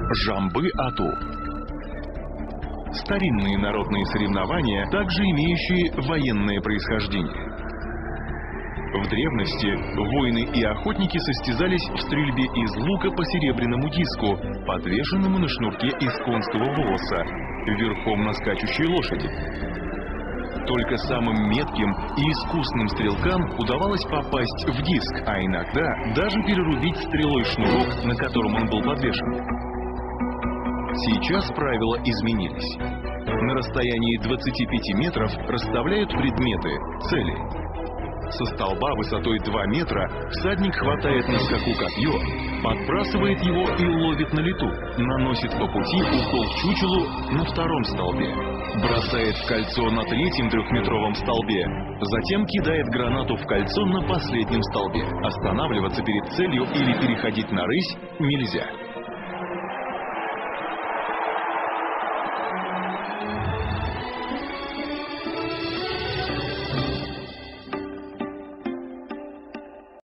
Жамбы-ату. Старинные народные соревнования, также имеющие военное происхождение. В древности воины и охотники состязались в стрельбе из лука по серебряному диску, подвешенному на шнурке из конского волоса, верхом на скачущей лошади. Только самым метким и искусным стрелкам удавалось попасть в диск, а иногда даже перерубить стрелой шнурок, на котором он был подвешен. Сейчас правила изменились. На расстоянии 25 метров расставляют предметы, цели. Со столба высотой 2 метра всадник хватает на скаку копье, подбрасывает его и ловит на лету, наносит по пути укол чучелу на 2-м столбе, бросает в кольцо на 3-м 3-метровом столбе, затем кидает гранату в кольцо на последнем столбе. Останавливаться перед целью или переходить на рысь нельзя.